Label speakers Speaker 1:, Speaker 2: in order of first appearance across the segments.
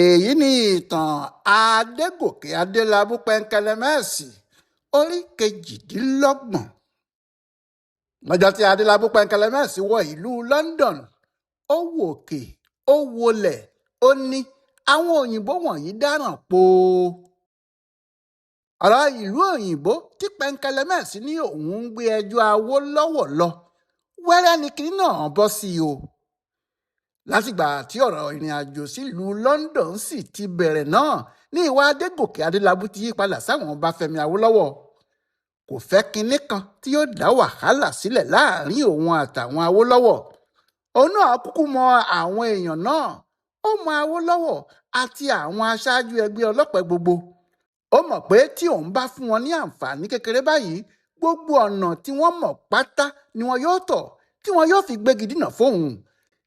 Speaker 1: èyí ni ìtàn Adégòkè Adélábù pẹ̀ǹkẹ̀lẹ̀mẹ́sì orí kejìdínlọ́gbọ̀n. lọ́jọ́ tí Adélábù pẹ̀ǹkẹ̀lẹ̀mẹ́sì wọ ìlú London, ó wòkè ó wọlẹ̀, ó ní àwọn òyìnbó wọ̀nyí dáràn pòó. ọ̀rọ̀ ìlú òyìnbó tí pẹ̀ǹkẹ̀lẹ̀mẹ́sì ní òun ń gbé ẹjọ́ Awólọ́wọ̀ lọ, wẹ́rẹ́ ni kinní náà bọ́ sí i o. látìgbà tí ọ̀rọ̀ ìrìn àjò sílùú London sì ti bẹ̀rẹ̀ náà ní ìwà Adégòkè Adélábù ti yí padà sáwọn Ọbáfẹ́mi Awólọ́wọ̀. kò fẹ́ kinní kan tí yóò dá wàhálà sílẹ̀ láàrin òun àtàwọn Awólọ́wọ̀. òun náà kúkú mọ àwọn èèyàn náà, ó mọ Awólọ́wọ̀ àti àwọn aṣáájú ẹgbẹ́ ọlọ́pàá gbogbo. ó mọ̀ pé tí òun bá fún wọn ní àǹfààní kékeré báyìí, gbogbo ọ̀nà tí wọ́n mọ̀ pátá ni wọn yóò tọ̀ tí wọn yóò fi gbégi dínà fóun,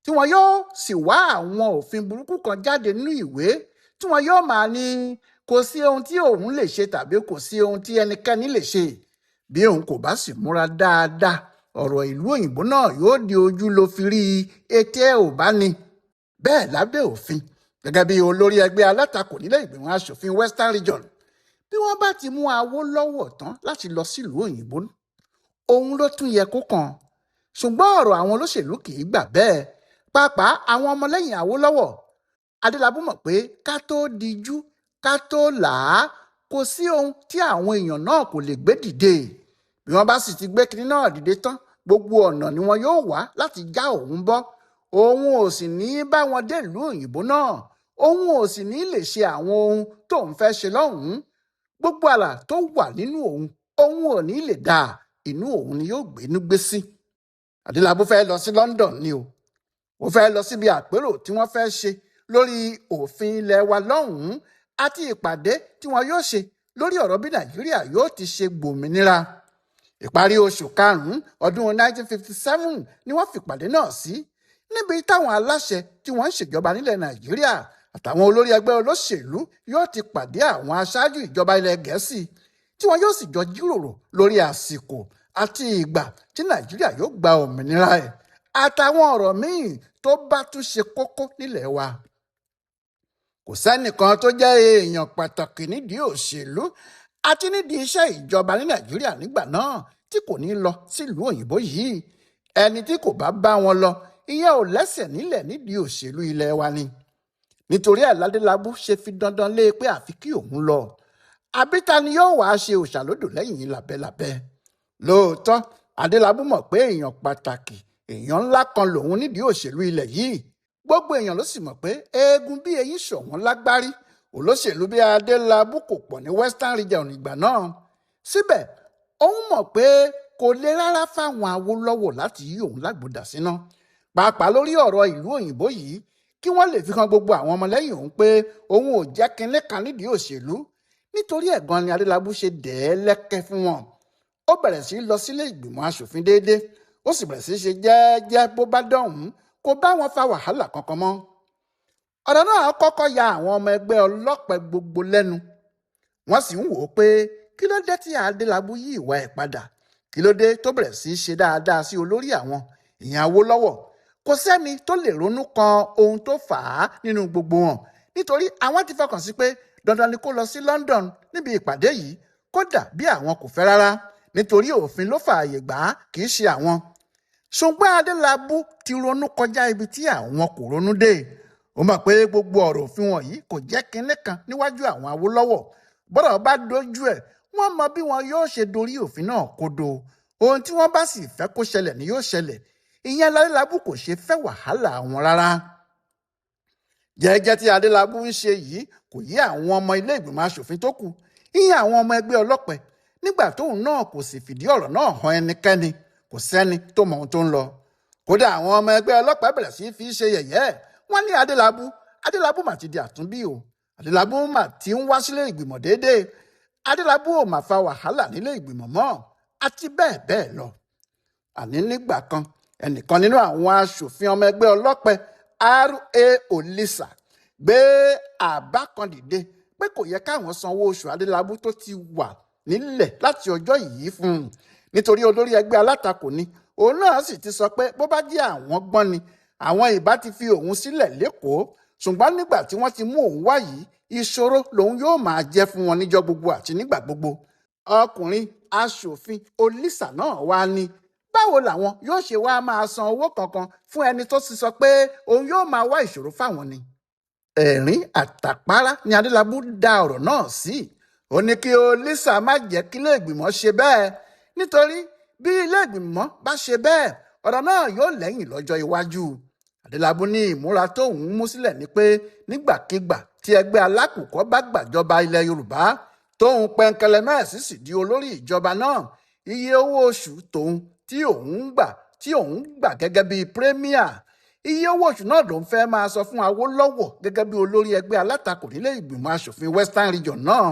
Speaker 1: tí wọn yóò sì wá àwọn òfin burúkú kan jáde nínú ìwé tí wọn yóò máa ní kò sí ohun tí òun lè ṣe tàbí kò sí ohun tí ẹnikẹ́ni lè ṣe. bí òun kò bá sì múra dáadáa, ọ̀rọ̀ ìlú òyìnbó náà yóò di ojú ló fi rí etí ẹ̀ ò bá ní. bẹ́ẹ̀ lábẹ́ òfin, gẹ́gẹ́ bí olórí ẹgbẹ́ alátakò nílé ìgbìmọ̀ asòfin Western Region, bí wọ́n bá ti mú Awólọ́wọ̀ tán láti lọ sílùú òyìnbó, òun ló tún yẹ kó kàn. ṣùgbọ́n ọ̀rọ̀ àwọn olóṣèlú kì í gbà bẹ́ẹ̀, pàápàá àwọn ọmọlẹ́yìn Awólọ́wọ̀. Adélábù mọ̀ pé ká tó dijú ká tó là á, kò sí ohun tí àwọn èèyàn náà kò lè gbé dìde. bí wọ́n bá sì ti gbé kinní náà dìde tán, gbogbo ọ̀nà ni wọn yóò wá láti já òun bọ́. òun ò sì ní bá wọn dé ìlú òyìnbó náà, òun ò sì ní lè ṣe àwọn ohun tóun fẹ́ ṣe lọ́hùn-ún. gbogbo àlà tó wà nínú òun ò ní lè dà, inú òun ni yóò gbénú gbé sí. Adélábù fẹ́ lọ sí London ni o. ó fẹ́ lọ síbi àpérò tí wọ́n fẹ́ ṣe lórí òfin ilẹ̀ wa lọ́hùn-ún àti ìpàdé tí wọn yóò ṣe lórí ọ̀rọ̀ bí Nàìjíríà yóò ti ṣe gbòmìnira. ìparí oṣù karùn-ún ọdún 1957 ni wọ́n fìpàdé náà sí, níbi táwọn aláṣẹ tí wọ́n ń ṣèjọba nílẹ̀ Nàìjíríà àtàwọn olórí ẹgbẹ́ olóṣèlú yóò ti pàdé àwọn aṣáájú ìjọba ilẹ̀ Gẹ̀ẹ́sì, tí wọn yóò sì jọ jíròrò lórí àsìkò àti ìgbà tí Nàìjíríà yóò gba òmìnira ẹ̀ àtàwọn ọ̀rọ̀ míì tó bá tún ṣe kókó nílẹ̀ wa. kò sẹ́nìkan tó jẹ́ èèyàn pàtàkì nídìí òṣèlú àti nídìí iṣẹ́ ìjọba ní Nàìjíríà nígbà náà tí kò ní lọ sílùú òyìnbó yìí. ẹni tí kò bá bá wọn lọ, ìyẹn ò lẹ́sẹ̀ nílẹ̀ nídìí òṣèlú ilẹ̀ wa ni. nítorí Adélábù ṣe fi dandan lé pé àfi kí òun lọ. àbí ta ni yóò wáá ṣe òṣàlódò lẹ́yìn lábẹ́lábẹ́? lóòótọ́ Adélábù mọ̀ pé èèyàn pàtàkì, èèyàn ńlá kan lòun nídìí òṣèlú ilẹ̀ yìí. gbogbo èèyàn ló sì mọ̀ pé eégún bí eyín ṣọ̀wọ́n lágbárí. olóṣèlú bí Adélábù kò pọ̀ ní Western Region ìgbà náà. síbẹ̀ òun mọ̀ pé kò le rárá fáwọn Awólọ́wọ̀ láti yí òun lágbòdà síná, pàápàá lórí ọ̀rọ̀ ìlú òyìnbó yìí, kí wọ́n lè fi hàn gbogbo àwọn ọmọlẹ́yìn òun pé òun ò jẹ́ kinní kan nídìí òṣèlú. nítorí ẹ̀ gan ni Adélábù ṣe dẹ̀ẹ́ lẹ́kẹ́ fún wọn. ó bẹ̀rẹ̀ sí lọ sílé ìgbìmọ̀ asòfin déédéé, ó sì bẹ̀rẹ̀ sí ṣe jẹ́ẹ́jẹ́ bó bá dọ̀hún, kò bá wọn fa wàhálà kankan mọ́. ọ̀rọ̀ náà kọ́kọ́ ya àwọn ọmọ ẹgbẹ́ ọlọ́pàá gbogbo lẹ́nu. wọ́n sì ń wò ó pé kí ló dé tí Adélábù yí ìwà ẹ̀ padà, kí ló dé tó bẹ̀rẹ̀ sí ṣe dáadáa sí olórí àwọn, ìyẹn Awólọ́wọ̀. kò sẹ́ni tó lè ronú kan ohun tó fà á nínú gbogbo wọn, nítorí àwọn ti fọkàn sí pé dandan ni kó lọ sí London níbi ìpàdé yìí, kódà bí àwọn kò fẹ́ rárá, nítorí òfin ló fààyè gbà á, kì í ṣe àwọn. ṣùgbọ́n Adélábù ti ronú kọjá ibi tí àwọn kò ronú dé. ó mọ̀ pé gbogbo ọ̀rọ̀ òfin wọ̀nyí kò jẹ́ kinní kan níwájú àwọn Awólọ́wọ̀. bọ́dọ̀ bá dojú ẹ̀, wọ́n mọ bí wọn yóò ṣe dorí òfin náà kodo. ohun tí wọ́n bá sì fẹ́ kó ṣẹlẹ̀ ni yóò ṣẹlẹ̀. ìyẹn Adélábù kò ṣe fẹ́ wàhálà wọn rárá. jẹ́jẹ́ tí Adélábù ń ṣe yìí kò yé àwọn ọmọ ilé ìgbìmọ̀ asòfin tó kù, ìyẹn àwọn ọmọ ẹgbẹ́ ọlọ́pàá, nígbà tóun náà kò sì fìdí ọ̀rọ̀ náà hàn ẹnikẹ́ni. kò sẹ́ni tó mọ ohun tó ń lọ. kódà àwọn ọmọ ẹgbẹ́ ọlọ́pàá bẹ̀rẹ̀ sí fi ṣe yẹ̀yẹ́. wọ́n ní Adélábù mà ti di àtúnbí o. Adélábù mà ti ń wá sílé ìgbìmọ̀ déédéé. Adélábù ò mà fa wàhálà nílé ìgbìmọ̀ mọ́, àti bẹ́ẹ̀ bẹ́ẹ̀ lọ. àní nígbà kan, ẹnìkan nínú àwọn aṣòfin ọmọ ẹgbẹ́ ọlọ́pàá R.A. Olisa gbé àbá kan dìde pé kò yẹ káwọn sanwó oṣù Adélábù tó ti wà nílẹ̀ láti ọjọ́ yìí fún un, nítorí olórí ẹgbẹ́ alátakò ni. òun náà sì ti sọ pé bó bá jẹ́ àwọn gbọ́n ni, àwọn ìbá ti fi òun sílẹ̀ lẹ́kọ̀ọ́. ṣùgbọ́n nígbà tí wọ́n ti mú òun wá yìí ìṣòro lòun yóò máa jẹ́ fún wọn níjọ́ gbogbo àti nígbà gbogbo. Ọkùnrin aṣòfin Olísà náà wá ní báwo làwọn yóò ṣe wá máa san owó kankan fún ẹni tó sì sọ pé òun yóò máa wá ìṣòro fáwọn ni. Ẹ̀rín àtàpárá ni Adélábù dá ọ̀rọ̀ náà sí. Ó ní kí Olísà má jẹ́ kí ilé ìgbìmọ̀ ṣe bẹ́ẹ̀, nítorí bí ilé ìgbìmọ̀ bá ṣe bẹ́ẹ̀ ọ̀rọ̀ náà yóò lẹ́yìn lọ́jọ́ iwájú. Adélábù ní ìmúra tóun mú sílẹ̀ ni pé nígbàkigbà tí ẹgbẹ́ alákùkọ bá gbàjọba ilẹ̀ Yorùbá tóun Pẹ̀ǹkẹ̀lẹ̀mẹ́sì sì di olórí ìjọba náà, iye owó oṣù tóun tí òun gbà gẹ́gẹ́ bíi premier, iye owó oṣù náà ló ń fẹ́ máa sọ fún Awólọ́wọ̀ gẹ́gẹ́ bí olórí ẹgbẹ́ alátakò nílé ìgbìmọ̀ asòfin Western Region náà.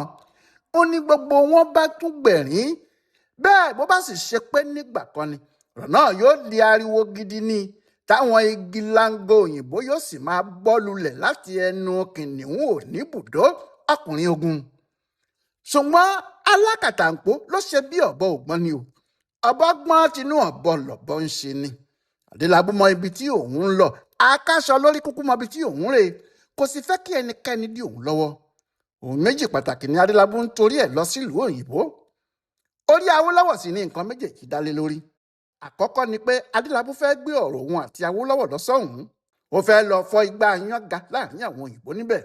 Speaker 1: Ó ní gbogbo wọn bá tún gbẹ̀rín bẹ́ẹ̀ bó bá sì ṣe pé nígbà kan ni ọ̀rọ̀ náà yóò di ariwo gidi ni táwọn igi lango òyìnbó yóò sì máa bọ́ lulẹ̀ láti ẹnu kìnìún oníbùdó ọkùnrin ogun. Ṣùgbọ́n alákàtàǹpó ló ṣe bí ọ̀bọ ògbọ́n ni o, ọ̀bọ gbọ́n tinú ọ̀bọ lọ̀bọ ń ṣe ni. Adélábù mọ ibi tí òun ń lọ, akáṣọ lórí kúkú mọ ibi tí òun rè, kò sì fẹ́ kí ẹnikẹ́ni dí òun lọ́wọ́. Ohun méjì pàtàkì ni Adélábù ń torí ẹ̀ lọ sílùú òyìnbó. Orí Awólọ́wọ̀ sì ni nǹkan méjèèjì dálé lórí. Àkọ́kọ́ ni pé Adélábù fẹ́ gbé ọ̀rọ̀ òun àti Awólọ́wọ̀ lọ sọ́hùn-ún. Ó fẹ́ lọ fọ́ igbá yánga láàrin àwọn òyìnbó níbẹ̀,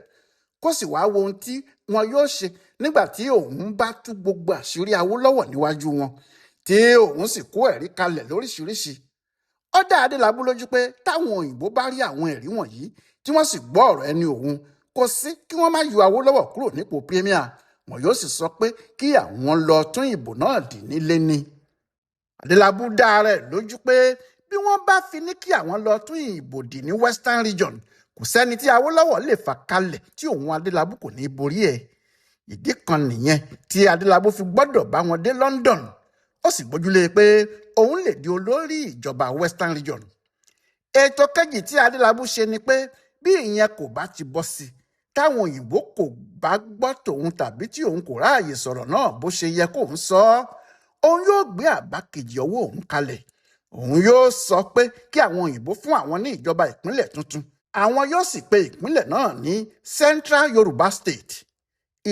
Speaker 1: kó sì wá wo ohun tí wọn yóò ṣe nígbà tí òun bá tú gbogbo àṣírí Awólọ́wọ̀ níwájú wọn, tí òun sì kó ẹ̀rí kalẹ̀ lóríṣiríṣi. Ó dá Adélábù lójú pé táwọn òyìnbó bá rí àwọn ẹ̀rí wọ̀nyí tí wọ́n sì gbọ́ ọ̀rọ̀ ẹni òun, kò sí kí wọ́n má yọ Awólọ́wọ̀ kúrò nípò premier, wọn yóò sì sọ pé kí àwọn lọ tún ìbò náà dì nílé ni. Adélábù dá rẹ̀ lójú pé bí wọ́n bá fi ní kí àwọn lọ tún ìbò dì ní Western Region, kò sẹ́ni tí Awólọ́wọ̀ lè fà kalẹ̀ tí òun Adélábù kò ní borí ẹ̀. Ìdí kan nìyẹn tí Adélábù fi gbọ́dọ̀ bá wọn dé London. Ó sì gbójúlé pé òun lè di olórí ìjọba Western Region. Ètò kejì tí Adélábù ṣe ni pé bí ìyẹn kò bá ti bọ́ sí, táwọn òyìnbó kò bá gbọ́ tòun tàbí tí òun kò ráàyè sọ̀rọ̀ náà bó ṣe yẹ kóun sọ ọ́, òun yóò gbé àbá kejì ọwọ́ òun kalẹ̀. Òun yóò sọ pé kí àwọn òyìnbó fún àwọn ní ìjọba ìpínlẹ̀ tuntun. Àwọn yóò sì pe ìpínlẹ̀ náà ní Central Yorùbá State.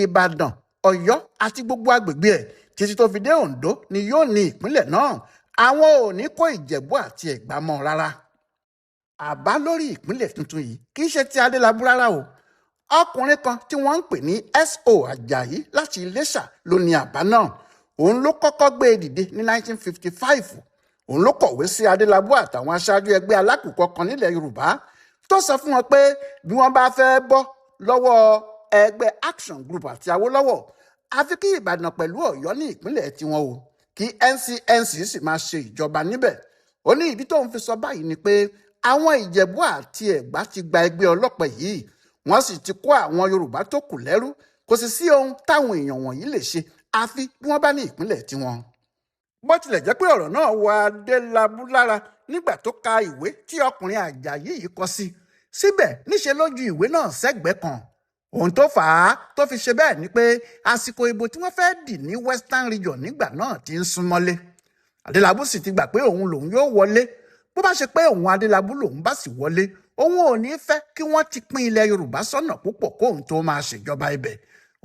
Speaker 1: Ìbàdàn, Ọ̀yọ́ àti gbogbo agbègbè ẹ̀ títí tó fi dé Oǹdó ni yóò ní ìpínlẹ̀ náà. Àwọn ò ní kó Ìjẹ̀bú àti Ẹ̀gbá mọ́ rárá. Àbá lórí ìpínlẹ̀ tuntun yìí kì í ṣe ti Adélábù rárá o. Ọkùnrin kan tí wọ́n ń pè ní S.O. Àjàyí láti Iléṣà ló ní àbá náà. Òun ló kọ́kọ́ gbé e dìde ní 1955. Òun ló kọ̀wé sí Adélábù àtàwọn aṣáájú ẹgbẹ́ alákùkọ kan nílẹ̀ Yorùbá tó sọ fún wọn pé bí wọ́n bá fẹ́ bọ́ lọ́wọ́ ẹgbẹ́ Action Group àti Awólọ́wọ̀, àfi kí Ìbàdàn pẹ̀lú Ọ̀yọ́ ní ìpínlẹ̀ tiwọn o, kí NCNC sì máa ṣe ìjọba níbẹ̀. Ó ní ìdí tóun fi sọ báyìí ni pé àwọn Ìjẹ̀bú àti Ẹ̀gbá ti gba ẹgbẹ́ ọlọ́pẹ yìí, wọ́n sì ti kó àwọn Yorùbá tó kù lẹ́rú, kò sì sí ohun táwọn èèyàn wọ̀nyí lè ṣe àfi bí wọ́n bá ní ìpínlẹ̀ tiwọn. Bó tilẹ̀ jẹ́ pé ọ̀rọ̀ náà wọ Adélábù lára nígbà tó ka ìwé tí ọkùnrin Àjàyí yìí kọ sí, síbẹ̀ níṣe ló ju ìwé náà sẹ́gbẹ̀ẹ́ kan. Ohun tó fà á tó fi ṣe bẹ́ẹ̀ ni pé àsìkò ìbò tí wọ́n fẹ́ dì ní Western Region nígbà náà ti ń súnmọ́lé. Adélábù sì ti gbà pé òun lòun yóò wọlé. Bó bá ṣe pé òun Adélábù lòun bá sì wọlé, òun ò ní fẹ́ kí wọ́n ti pín ilẹ̀ Yorùbá sọ́nà púpọ̀ kóun tó máa ṣèjọba ibẹ̀.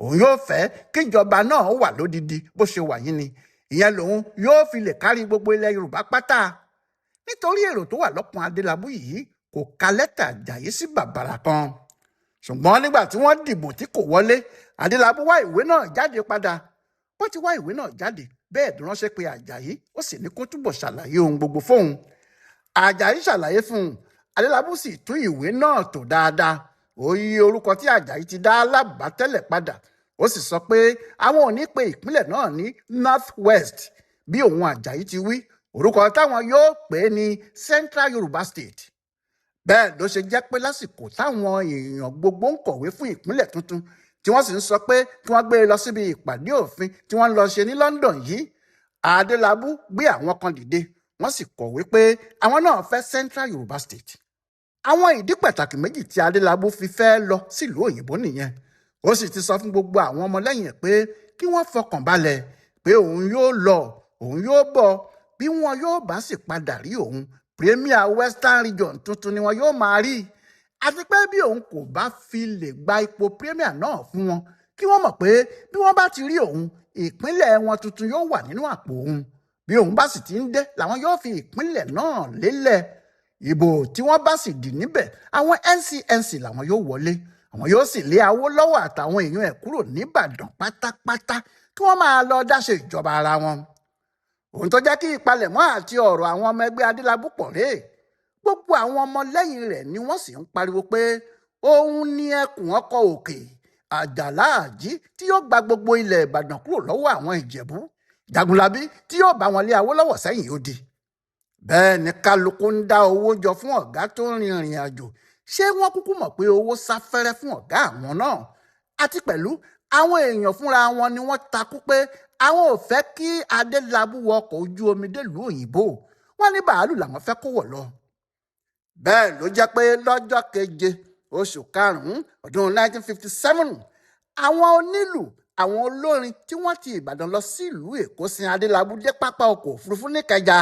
Speaker 1: Òun yóò fẹ́ kíjọba náà wà lódidi bó ṣe wà yìí ni. Ìyẹn lòun yóò fi lè kárí gbogbo ilẹ̀ Yorùbá pátá. Nítorí èrò tó wà lọ́kàn Adélábù yìí kò ka lẹ́tà Àjàyí sí bàbàrà kan. Ṣùgbọ́n nígbà tí wọ́n dìbò tí kò wọlé, Adélábù wá ìwé náà jáde padà. Bó ti wá ìwé náà jáde, bẹ́ẹ̀ ló ránṣẹ́ pé Àjàyí, ó sì ní kó túbọ̀ ṣàlàyé ohun gbogbo fóun. Àjàyí ṣàlàyé fún un. Adélábù sì tún ìwé náà tò dáadáa. Ó yí orúkọ tí Àjàyí ti dá Alábà tẹ́lẹ̀ padà. Ó sì sọ pé àwọn ò ní pe ìpínlẹ̀ náà ní North West bí òun Àjàyí ti wí. Orúkọ táwọn yóò pè é ní Central Yorùbá State. Bẹ́ẹ̀ ló ṣe jẹ́ pé lásìkò táwọn èèyàn gbogbo ń kọ̀wé fún ìpínlẹ̀ tuntun tí wọ́n sì ń sọ pé kí wọ́n gbé e lọ síbi ìpàdé òfin tí wọ́n lọ ṣe ní London yìí, Adélábù gbé àwọn kan dìde, wọ́n sì kọ̀wé pé àwọn náà fẹ́ Central Yorùbá State. Àwọn ìdí pàtàkì méjì tí Adélábù fi fẹ́ lọ sílùú òyìnbó nìyẹn. Ó sì ti sọ fún gbogbo àwọn ọmọlẹ́yìn ẹ̀ pé kí wọ́n fọkàn balẹ̀ pé òun yóò lọ, òun yóò bọ̀, bí wọn yóò bá sì padà rí òun, Premier Western Region tuntun ni wọn yóò máa rí. àti pé bí òun kò bá fi lè gba ipò premier náà fún wọn kí wọ́n mọ̀ pé bí wọ́n bá ti rí òun ìpínlẹ̀ wọn tuntun yóò wà nínú àpò òun bí òun bá sì ti ń dé làwọn yóò fi ìpínlẹ̀ náà lélẹ̀ ìbò tí wọ́n bá sì dì níbẹ̀ àwọn NCNC làwọn yóò wọlé àwọn yóò sì lé Awólọ́wọ̀ àtàwọn èèyàn ẹ̀ kúrò níbàdàn pátápátá kí wọ́n máa lọ dáṣe ìjọba ara wọn. ohun tó jẹ́ kí ìpalẹ̀mọ́ àti ọ̀rọ̀ àwọn ọmọ ẹgbẹ́ Adélábù pọ̀ rèé gbogbo àwọn ọmọ lẹ́yìn rẹ̀ ni wọ́n sì ń pariwo pé òun ní ẹkùn ọkọ̀ òkè àjàlá àjí tí yóò gba gbogbo ilẹ̀ ìbàdàn kúrò lọ́wọ́ àwọn ìjẹ̀bú jagunlabi tí yóò bá wọn lé Awólọ́wọ̀ sẹ́yìn ó di. bẹ́ẹ̀ ni kálukú ń dá owó jọ fún ọ̀gá tó ń rin ìrìn àjò ṣé wọ́n kúkú mọ̀ pé owó sáfẹ́rẹ́ fún ọ̀gá àwọn náà àti pẹ̀lú àwọn èèyàn fúnra wọn ni wọ́n takú pé àwọn ò fẹ́ kí Adélábù wọ ọkọ̀ ojú omi délùú òyìnbó wọ́n ní bàálù làwọn fẹ́ kó wọ̀ lọ. bẹ́ẹ̀ ló jẹ́ pé lọ́jọ́ keje oṣù karùn-ún ọdún 1957 àwọn onílù àwọn olórin tí wọ́n ti ìbàdàn lọ sí ìlú èkó sin Adélábù dé pápá ọkọ̀ òfurufú níkẹjà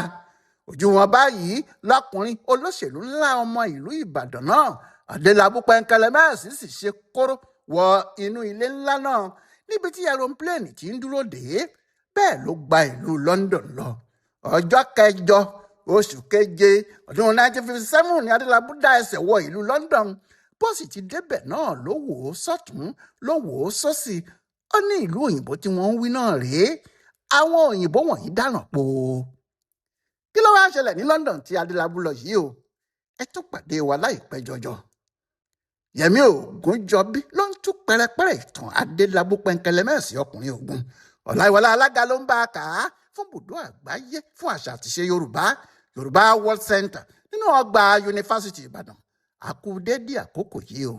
Speaker 1: ojú wọn báyìí lọkùnrin olóṣèlú ńlá ọmọ ìlú ìbàdàn náà Adélábù pẹ̀ǹkẹ̀lẹ̀mẹ́sì sì ṣe kóró wọ inú ilé ńlá náà níbi tí aeroplane ti ń dúró dè é bẹ́ẹ̀ ló gba ìlú London lọ ọjọ́ kẹjọ oṣù keje ọdún 1957 ni Adélábù dá ẹsẹ̀ wọ ìlú London bó sì ti débẹ̀ náà ló wò ó sọ́tún ló wò ó sósì ó ní ìlú òyìnbó tí wọ́n ń wí náà rèé àwọn òyìnbó wọ̀nyí dáràn pò kí ló wá ṣẹlẹ̀ ní London tí Adélábù lọ yìí o ẹ tún pàdé wa láìpẹ́ jọjọ. Yẹmí Ògúnjọbí ló ń tú pẹrẹpẹrẹ ìtàn Adélábù pẹ̀ǹkẹ̀lẹ̀mẹ́sì ọkùnrin ogun Ọláìwọlá alága ló ń bá a kà á fún ibùdó àgbáyé fún àṣà àtìṣe Yorùbá World Center nínú ọgbà yunifásitì Ìbàdàn àkú dédé àkókò yìí o.